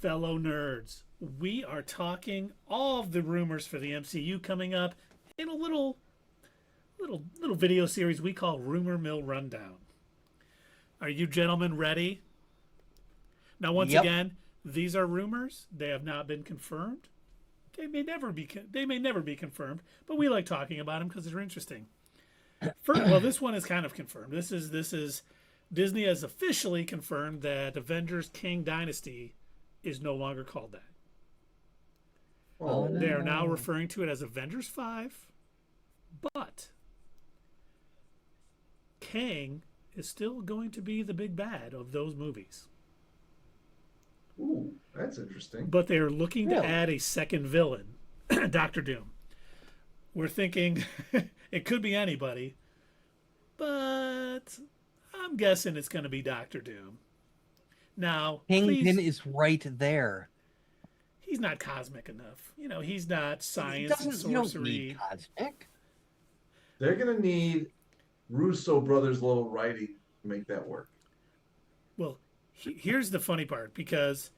fellow nerds. We are talking all of the rumors for the MCU coming up in a little video series we call Rumor Mill Rundown. Are you gentlemen ready? Now, once Yep. again, these are rumors. They have not been confirmed. They may never be confirmed, but we like talking about them because they're interesting. Well, this one is kind of confirmed. This is Disney has officially confirmed that Avengers Kang Dynasty is no longer called that. Oh, They are now no. referring to it as Avengers 5, but Kang is still going to be the big bad of those movies. Ooh, that's interesting. But they're looking to Really? add a second villain, Doctor Doom. We're thinking it could be anybody, but I'm guessing it's going to be Doctor Doom. Now, Kingpin please, is right there. he's not cosmic enough. He's not It science and doesn't. You don't sorcery. need cosmic. They're gonna need Russo brothers level writing to make that work. Well, here's the funny part because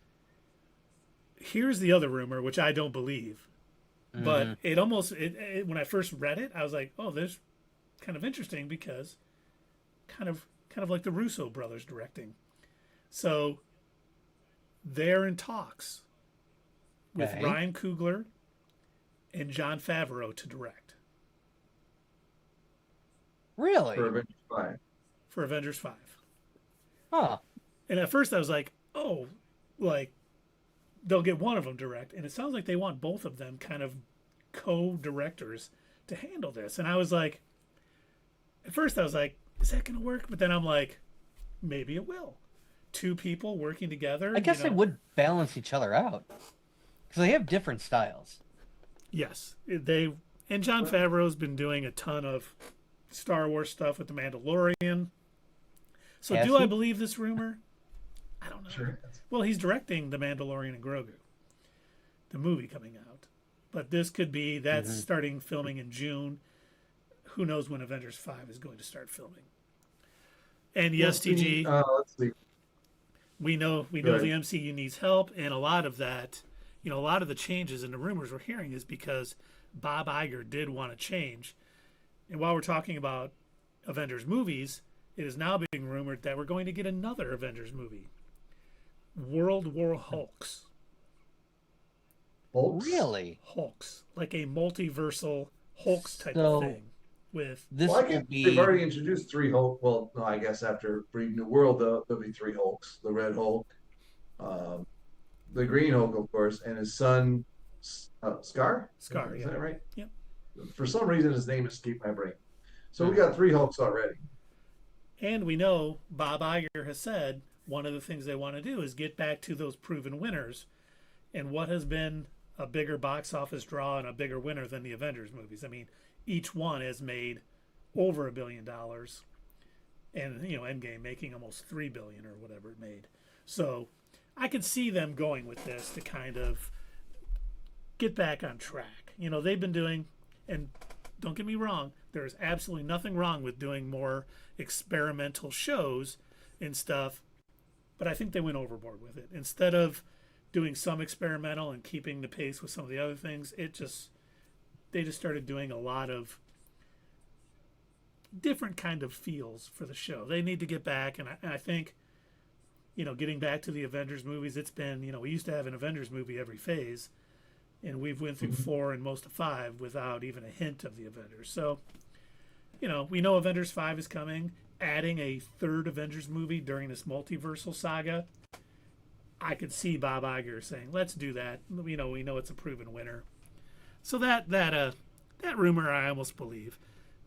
here's the other rumor, which I don't believe, but it almost when I first read it, I was like, oh, this kind of interesting because kind of like the Russo brothers directing. So they're in talks with Okay. Ryan Coogler and Jon Favreau to direct Really? For Avengers 5. for Avengers 5. Huh. And at first I was like, oh, like they'll get one of them direct. And it sounds like they want both of them kind of co-directors to handle this. And I was like, at first I was like, is that going to work? But then I'm like, maybe it will. Two people working together. I guess they would balance each other out because they have different styles. Yes. And Jon Favreau's been doing a ton of Star Wars stuff with The Mandalorian. So Has do I he? believe this rumor? I don't know. Sure. Well, he's directing The Mandalorian and Grogu, the movie coming out. But this could be that's starting filming in June. Who knows when Avengers 5 is going to start filming? And yes, Well, TG, let's see. we know Right. the MCU needs help, and a lot of that, a lot of the changes in the rumors we're hearing is because Bob Iger did want to change. And while we're talking about Avengers movies, it is now being rumored that we're going to get another Avengers movie, World War Hulks. Folks? Really? Hulks, like a multiversal Hulks type So- of thing. With This Well, I will guess be. they've already introduced three Hulk. Well, no, I guess after Brave New World, there'll be three Hulks: the Red Hulk, um, the Green Hulk, of course, and his son, Scar. Scar, Is yeah. that right? Yep. For some reason, his name escaped my brain. So we got three Hulks already. And we know Bob Iger has said one of the things they want to do is get back to those proven winners. And what has been a bigger box office draw and a bigger winner than the Avengers movies? I mean, each one has made over $1 billion, and Endgame making almost $3 billion or whatever it made. So I could see them going with this to kind of get back on track. They've been doing, and don't get me wrong, there is absolutely nothing wrong with doing more experimental shows and stuff, but I think they went overboard with it. Instead of doing some experimental and keeping the pace with some of the other things, they just started doing a lot of different kind of feels for the show. They need to get back, and I think, getting back to the Avengers movies, it's been, we used to have an Avengers movie every phase, and we've went through 4 and most of 5 without even a hint of the Avengers. So, we know Avengers 5 is coming. Adding a third Avengers movie during this multiversal saga, I could see Bob Iger saying, "Let's do that." We know it's a proven winner. So that rumor I almost believe.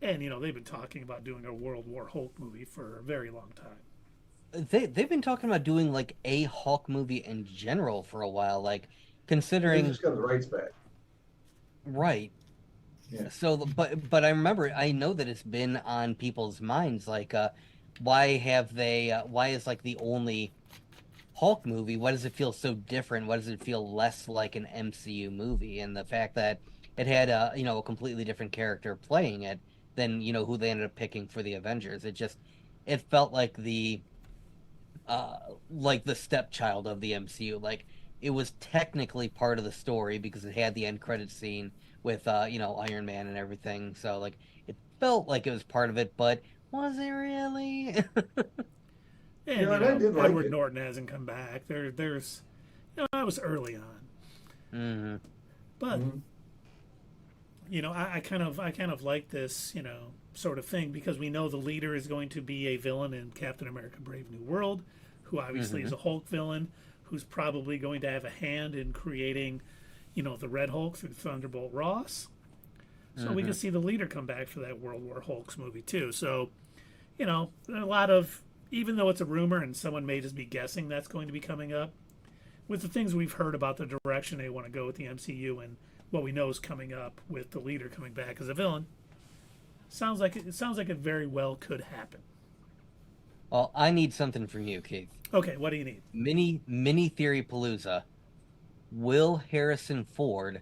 And they've been talking about doing a World War Hulk movie for a very long time. They've been talking about doing like a Hulk movie in general for a while, like They considering just got the rights back. right. Yeah. So, but I know that it's been on people's minds, like, why is like the only Hulk movie? Why does it feel so different? Why does it feel less like an MCU movie? And the fact that it had a completely different character playing it than who they ended up picking for the Avengers. It felt like the stepchild of the MCU. Like it was technically part of the story because it had the end credit scene with Iron Man and everything. So like it felt like it was part of it, but was it really? And And I did like Edward it. Norton hasn't come back. There's that was early on, Hmm. but Mhm. I kind of like this sort of thing because we know the leader is going to be a villain in Captain America: Brave New World, who obviously Hmm. is a Hulk villain, who's probably going to have a hand in creating, the Red Hulk through Thunderbolt Ross. So we Hmm. can see the leader come back for that World War Hulks movie too. So, a lot of, even though it's a rumor and someone may just be guessing that's going to be coming up, with the things we've heard about the direction they want to go with the MCU and what we know is coming up with the leader coming back as a villain, it very well could happen. Well, I need something from you, Keith. Okay, what do you need? Mini Theory Palooza. Will Harrison Ford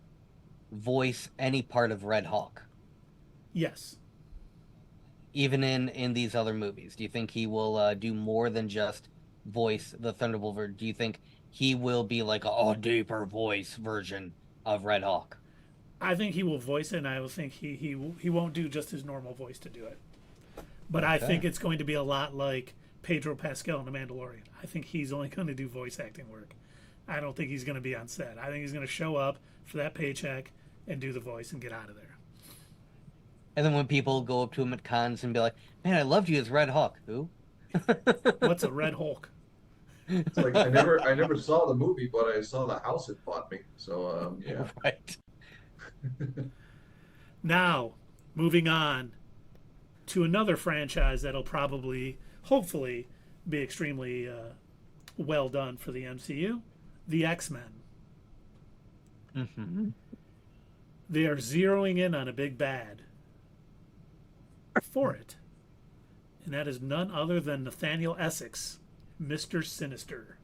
voice any part of Red Hawk, Yes. even in these other movies? Do you think he will do more than just voice the Thunderbolt? Do you think he will be like a deeper voice version of Red Hawk? I think he will voice it, and I will think he won't do just his normal voice to do it. But I Okay. think it's going to be a lot like Pedro Pascal in The Mandalorian. I think he's only going to do voice acting work. I don't think he's going to be on set. I think he's going to show up for that paycheck and do the voice and get out of there. And then when people go up to him at cons and be like, "Man, I loved you as Red Hawk," who? What's a Red Hulk? It's like I never saw the movie, but I saw the house it bought me. So yeah. Right. Now, moving on to another franchise that'll probably, hopefully, be extremely well done for the MCU, the X-Men. Hmm. They are zeroing in on a big bad for it, and that is none other than Nathaniel Essex, Mr. Sinister.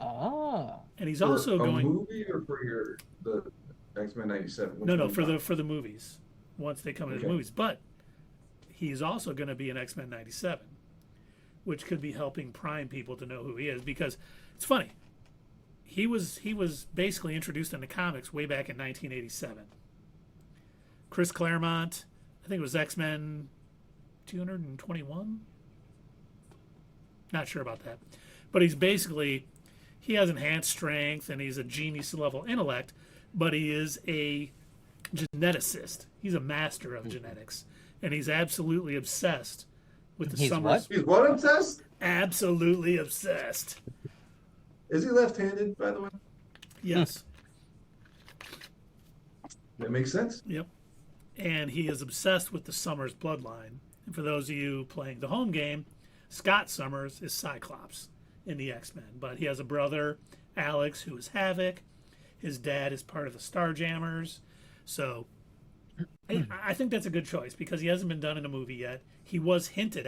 Ah. And he's For also a going movie or for the X-Men '97? Which no one for you the movies once they come into the Okay. movies, but he's also going to be in X-Men '97, which could be helping prime people to know who he is because it's funny. He was basically introduced in the comics way back in 1987. Chris Claremont, I think it was X-Men 221. Not sure about that, but he has enhanced strength and he's a genius level intellect, but he is a geneticist. He's a master of genetics, and he's absolutely obsessed with the He's Summers. what? He's what obsessed? Absolutely obsessed. Is he left-handed, by the way? Yes. That makes sense. Yep. And he is obsessed with the Summers bloodline. And for those of you playing the home game, Scott Summers is Cyclops in the X-Men, but he has a brother, Alex, who is Havoc. His dad is part of the Starjammers. So I think that's a good choice because he hasn't been done in a movie yet. He was hinted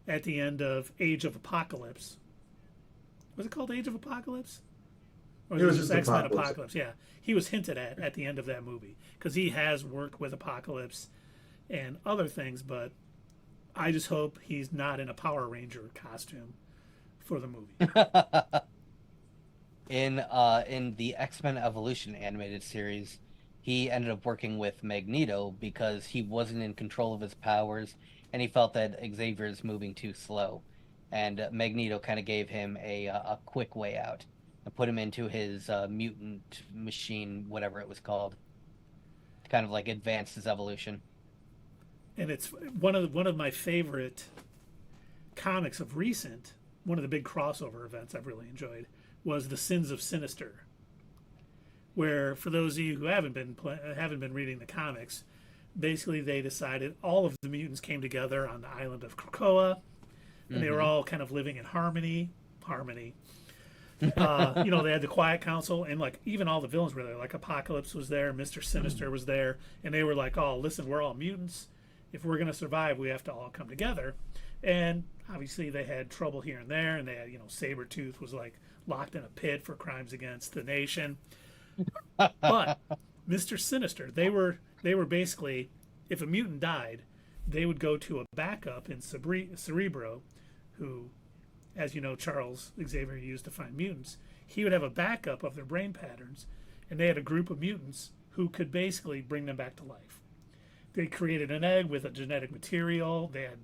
at the end of Age of Apocalypse. Was it called Age of Apocalypse? Or It was just just X-Men Apocalypse. Apocalypse? Yeah. He was hinted at the end of that movie because he has worked with Apocalypse and other things, but I just hope he's not in a Power Ranger costume for the movie. In the X-Men Evolution animated series, he ended up working with Magneto because he wasn't in control of his powers and he felt that Xavier's moving too slow. And Magneto kind of gave him a quick way out and put him into his mutant machine, whatever it was called, to kind of like advance his evolution. And it's one of my favorite comics of recent. One of the big crossover events I've really enjoyed was the Sins of Sinister, where for those of you who haven't been reading the comics, basically they decided all of the mutants came together on the island of Krakoa, and they were all kind of living in harmony. They had the Quiet Council, and like even all the villains were there. Like Apocalypse was there, Mr. Sinister was there, and they were like, "Oh, listen, we're all mutants. If we're gonna survive, we have to all come together." And obviously, they had trouble here and there, and they had, Sabretooth was like locked in a pit for crimes against the nation. But Mr. Sinister, they were basically, if a mutant died, they would go to a backup in Cerebro, who, as you know, Charles Xavier used to find mutants. he would have a backup of their brain patterns, and they had a group of mutants who could basically bring them back to life. They created an egg with a genetic material. They had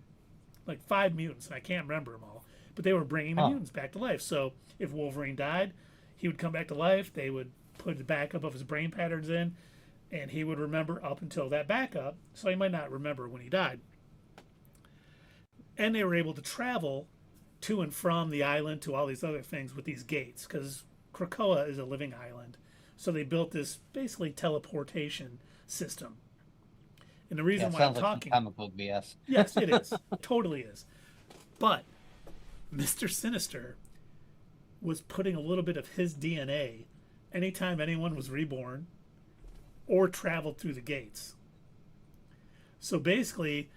like 5 mutants, and I can't remember them all, but they were bringing the mutants back to life. So if Wolverine died, he would come back to life. They would put the backup of his brain patterns in, and he would remember up until that backup, so he might not remember when he died. And they were able to travel to and from the island to all these other things with these gates, because Krakoa is a living island. So they built this basically teleportation system. And the reason why I'm talking, comic book BS. Yes, it is. Totally is. But Mr. Sinister was putting a little bit of his DNA anytime anyone was reborn or traveled through the gates. So basically,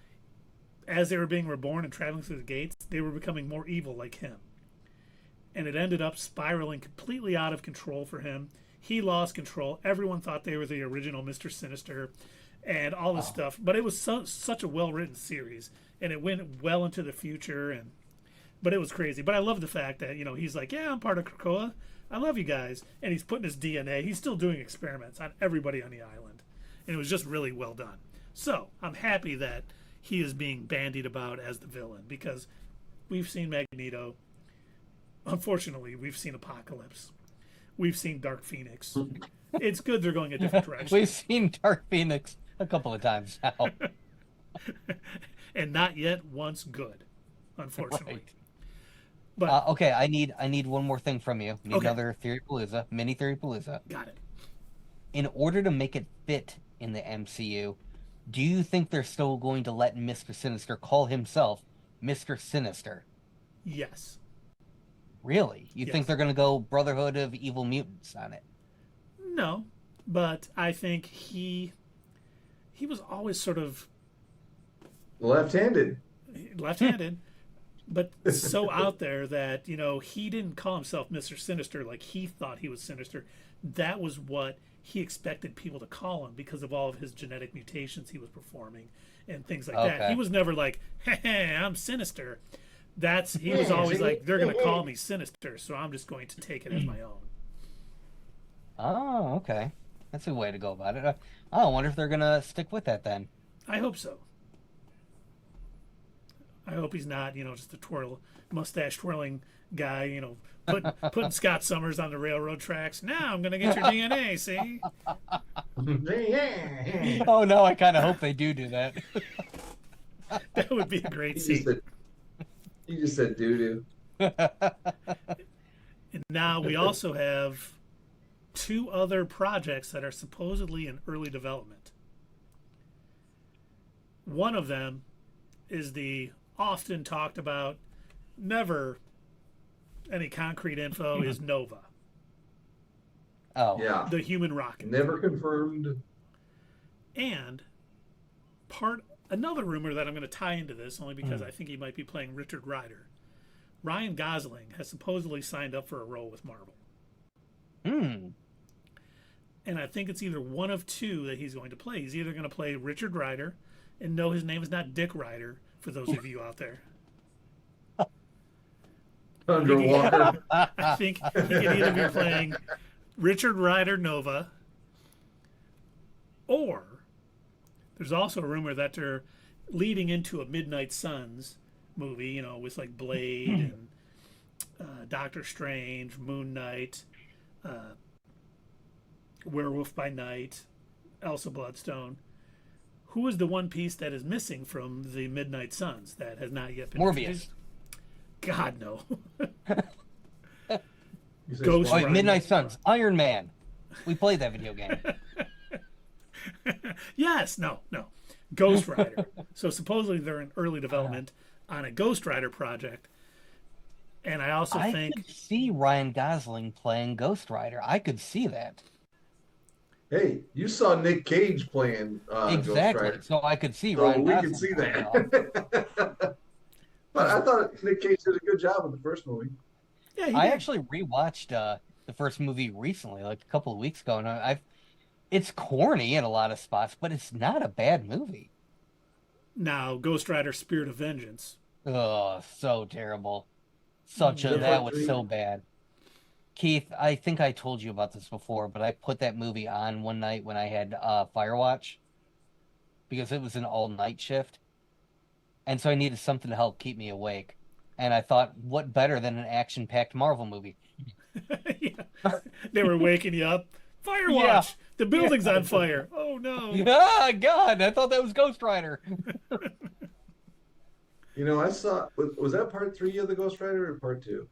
as they were being reborn and traveling through the gates, they were becoming more evil like him. And it ended up spiraling completely out of control for him. He lost control. Everyone thought they were the original Mr. Sinister and all this stuff. But it was such a well-written series, and it went well into the future. But it was crazy. But I love the fact that, he's like, yeah, I'm part of Krakoa. I love you guys. And he's putting his DNA. He's still doing experiments on everybody on the island. And it was just really well done. So I'm happy that he is being bandied about as the villain, because we've seen Magneto. Unfortunately, we've seen Apocalypse. We've seen Dark Phoenix. It's good they're going a different direction. We've seen Dark Phoenix a couple of times now. And not yet once good, unfortunately. Right. But okay, I need one more thing from you. Okay. Another Theory Palooza, mini Theory Palooza. Got it. In order to make it fit in the MCU, do you think they're still going to let Mr. Sinister call himself Mr. Sinister? Yes. Really? You Yes. think they're going to go Brotherhood of Evil Mutants on it? No, but I think he was always sort of Left-handed. but so out there that, he didn't call himself Mr. Sinister like he thought he was sinister. That was what he expected people to call him because of all of his genetic mutations he was performing and things like that. He was never like, hey, I'm sinister. He was always like, they're going to call me Sinister, so I'm just going to take it as my own. Oh, okay. That's a way to go about it. I wonder if they're going to stick with that then. I hope so. I hope he's not, just a mustache twirling guy, putting Scott Summers on the railroad tracks. Now I'm going to get your DNA, see? Oh, no, I kind of hope they do that. That would be a great scene. You just said doo-doo. And now we also have 2 other projects that are supposedly in early development. One of them is the often talked about, never any concrete info, is Nova. Oh. Yeah. The human rocket. Never confirmed. And another rumor that I'm going to tie into this, only because I think he might be playing Richard Rider. Ryan Gosling has supposedly signed up for a role with Marvel. And I think it's either one of 2 that he's going to play. He's either going to play Richard Rider, and no, his name is not Dick Rider, for those of you out there. Underwater. I think he could either be playing Richard Rider Nova, or there's also a rumor that they're leading into a Midnight Suns movie, with like Blade and Doctor Strange, Moon Knight, Werewolf by Night, Elsa Bloodstone. Who is the one piece that is missing from the Midnight Suns that has not yet been Morbius. introduced? God, no. Ghost Rider. Midnight Suns, Iron Man. We played that video game. Yes, no. Ghost Rider. So supposedly they're in early development on a Ghost Rider project. And I also think... I could see Ryan Gosling playing Ghost Rider. I could see that. Hey, you saw Nick Cage playing Exactly. Ghost Rider. So I could see So Ryan we Gosling can see playing it. that. But I thought Nick Cage did a good job with the first movie. Yeah, he I did. actually rewatched the first movie recently, like a couple of weeks ago, and it's corny in a lot of spots, but it's not a bad movie. Now, Ghost Rider Spirit of Vengeance. Oh, so terrible. That was so bad. Keith, I think I told you about this before, but I put that movie on one night when I had Firewatch because it was an all-night shift, and so I needed something to help keep me awake. And I thought, what better than an action-packed Marvel movie? Yeah. They were waking you up. Yeah, Firewatch! The building's on fire. Oh no. Ah, God, I thought that was Ghost Rider. I saw, was that part three of the Ghost Rider or part two?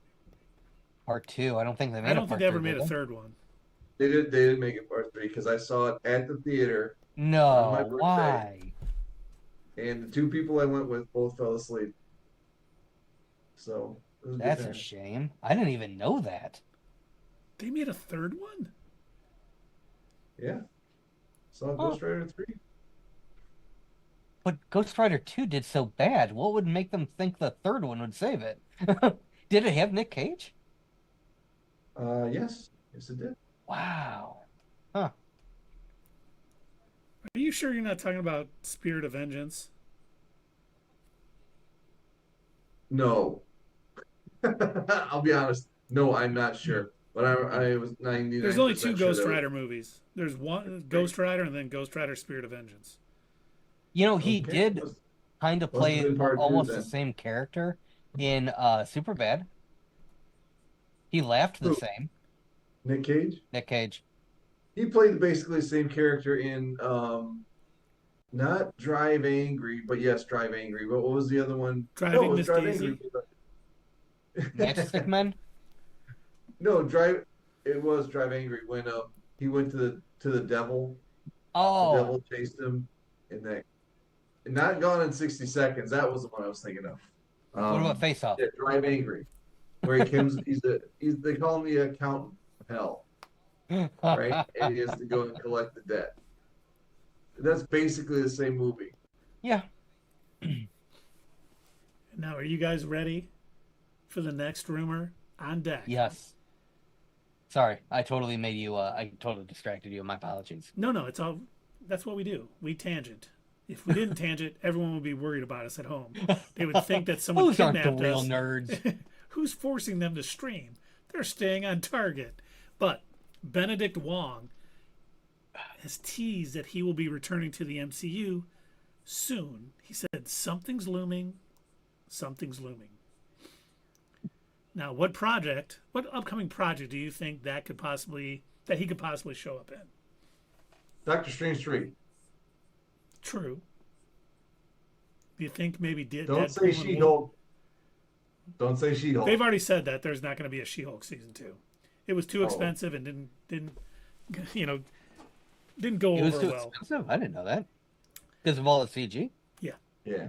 Part two. I don't think they I made a don't think part they ever three, made did a they? third one. They did make it part three because I saw it at the theater on my No, birthday, why? and the two people I went with both fell asleep. So it was a good That's a time. shame. I didn't even know that. They made a third one? Yeah, saw Huh. Ghost Rider three. But Ghost Rider 2 did so bad. What would make them think the third one would save it? Did it have Nick Cage? Yes, it did. Wow. Huh. Are you sure you're not talking about Spirit of Vengeance? No, I'll be honest. No, I'm not sure, but I was There's only 99% two sure Ghost that was Rider movies. There's one three. Ghost Rider and then Ghost Rider Spirit of Vengeance. He Okay, did kind of must have play been part two almost the then. same character in Superbad. He laughed the Who? same. Nick Cage? Nick Cage. He played basically the same character in not Drive Angry, but yes, Drive Angry. But what was the other one? No, it Driving was Miss Drive Angry. Daisy. Matchstick Men? No, Drive. It was Drive Angry when he went to the devil. The Oh, devil chased him, and that not Gone in 60 Seconds. That was the one I was thinking of. what about Face Off? Yeah, Drive Angry, where he comes. He's they call him the accountant of hell, right? And he has to go and collect the debt. That's basically the same movie. Yeah. Now, are you guys ready for the next rumor on deck? Yes. Sorry, I totally made you. I totally distracted you. My apologies. No, no, it's all. That's what we do. We tangent. If we didn't tangent, everyone would be worried about us at home. They would think that someone Those aren't the kidnapped real us. nerds. Who's forcing them to stream? They're staying on target. But Benedict Wong has teased that he will be returning to the MCU soon. He said, something's looming, something's looming. Now, what upcoming project do you think that he could possibly show up in? Doctor Strange 3. True. Do you think maybe Don't say Deadpool and Wolverine? She-Hulk. Don't say She-Hulk. They've already said that there's not going to be a She-Hulk season 2. It was too Oh, expensive and didn't you know didn't go It was over too well. expensive. I didn't know that because of all the CG. Yeah, yeah.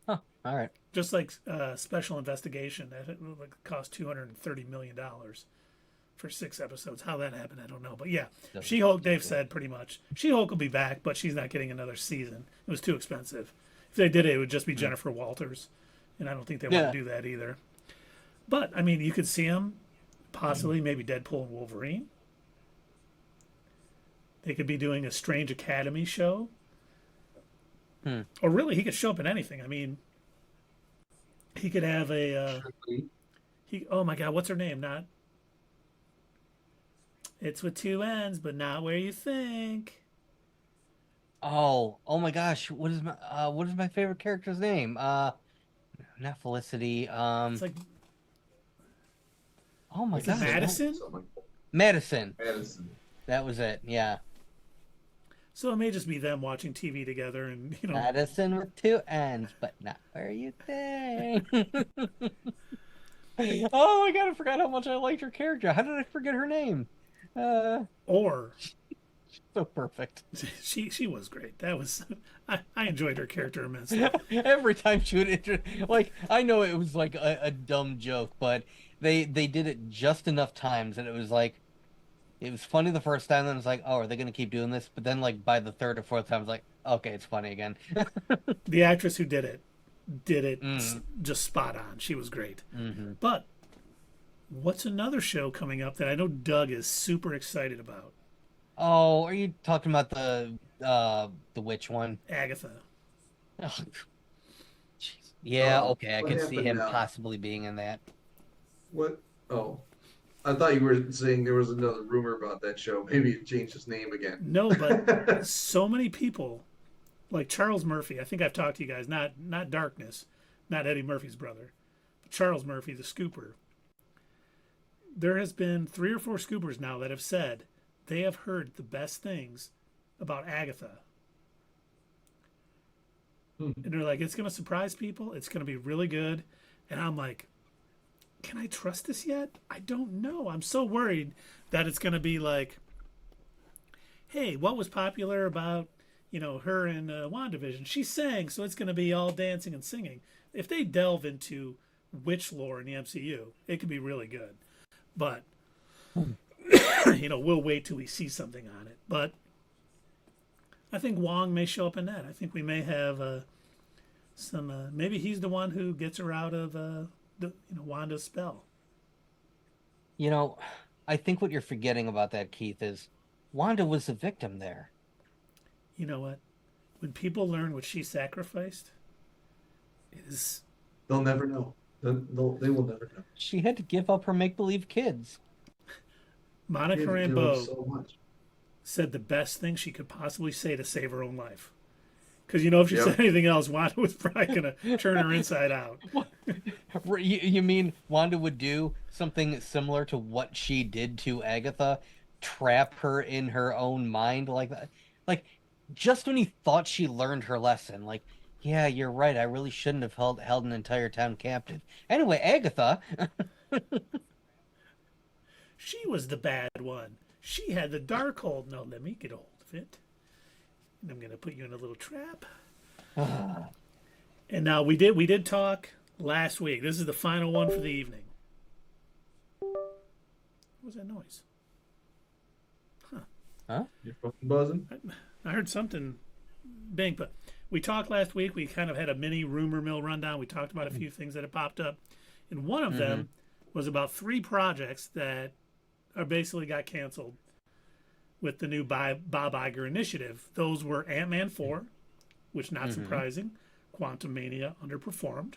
Huh. All right. just like Special Investigation that cost $230 million for 6 episodes. How that happened, I don't know. But yeah, Doesn't- She-Hulk. They've said pretty much She-Hulk will be back, but she's not getting another season. It was too expensive. If they did it, it would just be Jennifer Walters, and I don't think they want Yeah. to do that either. But I mean, you could see him possibly maybe Deadpool and Wolverine. They could be doing a Strange Academy show. Hmm. Or really, he could show up in anything. I mean, he could have oh my God, what's her name? Not. It's with two N's, but not where you think. Oh my gosh. What is my favorite character's name? Not Felicity. It's like, Oh my is it gosh. Madison? Madison. Madison. That was it. Yeah. So it may just be them watching TV together and, Madison with two N's, but not where you think. Oh my god, I forgot how much I liked her character. How did I forget her name? or So perfect. she was great. That was, I enjoyed her character immensely. Every time she would I know it was like a dumb joke, but they did it just enough times that it was like it was funny the first time, then it's like, oh, are they gonna keep doing this? But then like by the third or fourth time, it's like, okay, it's funny again. The actress who did it Mm. just spot on. She was great. Mm-hmm. But what's another show coming up that I know Doug is super excited about? Oh, are you talking about the witch one? Agatha. Oh, jeez. Yeah, Oh, okay, I what could see happened him now? possibly being in that. What? Oh, I thought you were saying there was another rumor about that show. Maybe it changed its name again. No, but so many people like Charles Murphy. I think I've talked to you guys. Not Darkness, not Eddie Murphy's brother, but Charles Murphy, the scooper. There has been 3 or 4 scoopers now that have said they have heard the best things about Agatha. And they're like, it's going to surprise people. It's going to be really good. And I'm like, can I trust this yet? I don't know. I'm so worried that it's going to be like, hey, what was popular about, her in WandaVision? She sang, so it's going to be all dancing and singing. If they delve into witch lore in the MCU, it could be really good. But, we'll wait till we see something on it. But I think Wong may show up in that. I think we may have some. Maybe he's the one who gets her out of Wanda's spell. I think what you're forgetting about that, Keith, is Wanda was the victim there. You know what? When people learn what she sacrificed, they'll never know. They will never know. She had to give up her make-believe kids. Monica Rambeau said the best thing she could possibly say to save her own life. Because, if she said anything else, Wanda was probably going to turn her inside out. You mean Wanda would do something similar to what she did to Agatha? Trap her in her own mind like that? Like, just when you thought she learned her lesson, like, yeah, you're right, I really shouldn't have held an entire town captive. Anyway, Agatha... She was the bad one. She had the dark hold. No, let me get a hold of it. And I'm going to put you in a little trap. And now we did talk last week. This is the final one for the evening. What was that noise? Huh? You're fucking buzzing? I heard something bang, but we talked last week. We kind of had a mini rumor mill rundown. We talked about a few things that had popped up. And one of them was about 3 projects that are basically got canceled with the new Bob Iger initiative. Those were Ant-Man 4, which not surprising. Quantumania underperformed.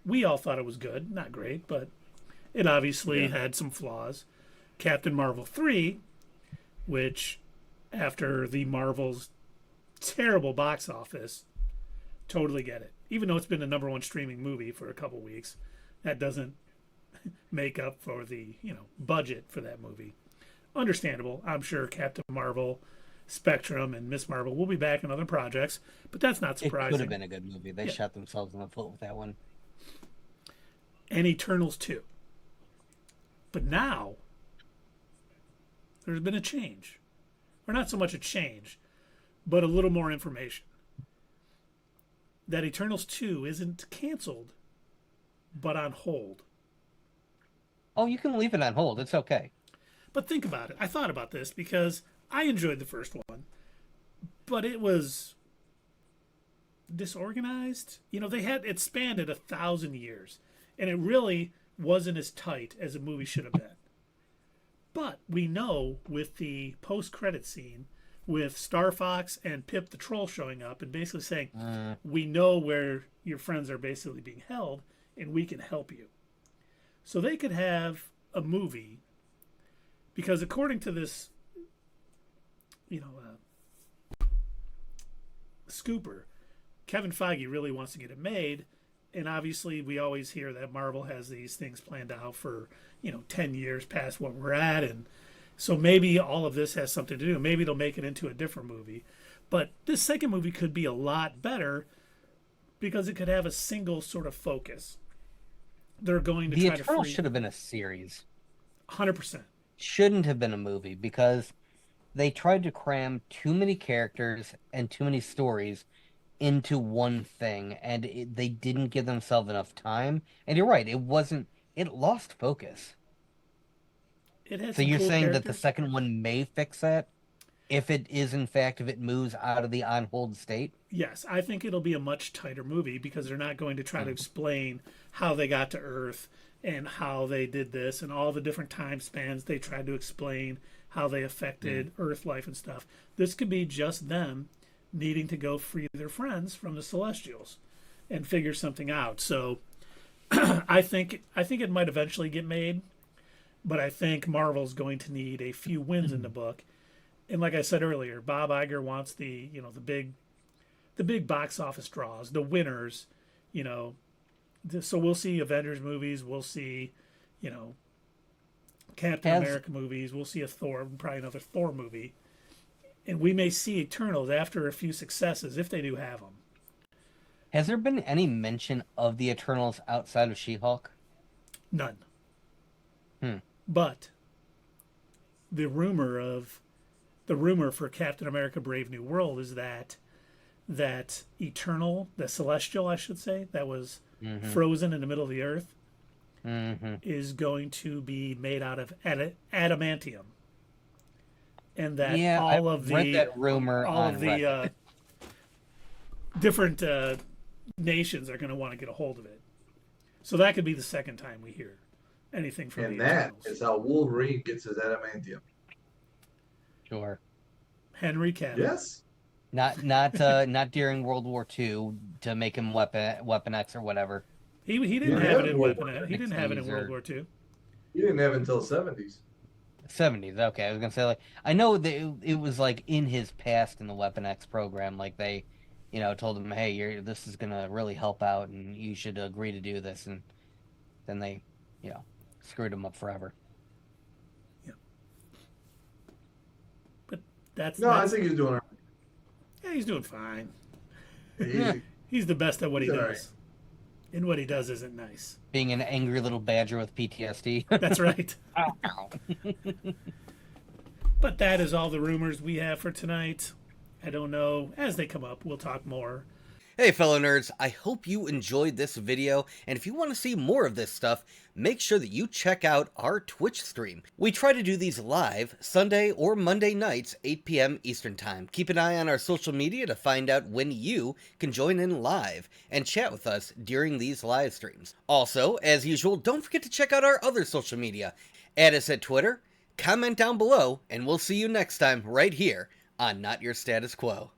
We all thought it was good. Not great, but it obviously had some flaws. Captain Marvel 3, which after the Marvel's terrible box office, totally get it. Even though it's been the #1 streaming movie for a couple weeks, that doesn't make up for the budget for that movie. Understandable. I'm sure Captain Marvel, Spectrum, and Miss Marvel will be back in other projects, but that's not surprising. It could have been a good movie. They shot themselves in the foot with that one. And Eternals 2. But now there's been a change, or not so much a change, but a little more information. That Eternals 2 isn't canceled, but on hold. Oh, you can leave it on hold. It's okay. But think about it. I thought about this because I enjoyed the first one, but it was disorganized. They had it spanned 1,000 years, and it really wasn't as tight as a movie should have been. But we know with the post-credit scene, with Star Fox and Pip the Troll showing up and basically saying, we know where your friends are basically being held, and we can help you. So they could have a movie, because according to this, scooper, Kevin Feige really wants to get it made, and obviously we always hear that Marvel has these things planned out for 10 years past what we're at, and so maybe all of this has something to do. Maybe they'll make it into a different movie, but this second movie could be a lot better because it could have a single sort of focus. They're going to the try to Eternals should have been a series. 100%. Shouldn't have been a movie because they tried to cram too many characters and too many stories into one thing, and they didn't give themselves enough time. And you're right, it lost focus. So you're saying that the second one may fix that? If it moves out of the on-hold state? Yes, I think it'll be a much tighter movie because they're not going to try to explain how they got to Earth and how they did this and all the different time spans they tried to explain how they affected Earth life and stuff. This could be just them needing to go free their friends from the Celestials and figure something out. So I think it might eventually get made. But I think Marvel's going to need a few wins in the book. And like I said earlier, Bob Iger wants the big box office draws, the winners, you know. So we'll see Avengers movies, we'll see, you know, Captain America movies, we'll see a Thor, probably another Thor movie. And we may see Eternals after a few successes if they do have them. Has there been any mention of the Eternals outside of She-Hulk? None. But the rumor for Captain America: Brave New World is that Eternal, the Celestial, I should say, that was frozen in the middle of the earth, is going to be made out of adamantium, and that read that rumor all on of the different nations are going to want to get a hold of it. So that could be the second time we hear anything from and the that Eternals. is how Wolverine gets his adamantium. Sure. Henry Cavill. Yes. Not during World War II to make him Weapon X or whatever. He didn't have it in Weapon X. He didn't have it in World War II. He didn't have it until 70s. 70s. Okay, I was gonna say, like, I know that it was like in his past in the Weapon X program, like they, you know, told him, hey, this is gonna really help out, and you should agree to do this, and then they, you know, screwed him up forever. Yeah. But that's I think he's doing all right. Yeah, he's doing fine. Yeah. He's the best at what he He's does. all right. And what he does isn't nice. Being an angry little badger with PTSD. That's right. But that is all the rumors we have for tonight. I don't know. As they come up, we'll talk more. Hey fellow nerds, I hope you enjoyed this video, and if you want to see more of this stuff, make sure that you check out our Twitch stream. We try to do these live Sunday or Monday nights, 8 p.m. Eastern Time. Keep an eye on our social media to find out when you can join in live and chat with us during these live streams. Also, as usual, don't forget to check out our other social media. Add us at Twitter, comment down below, and we'll see you next time right here on Not Your Status Quo.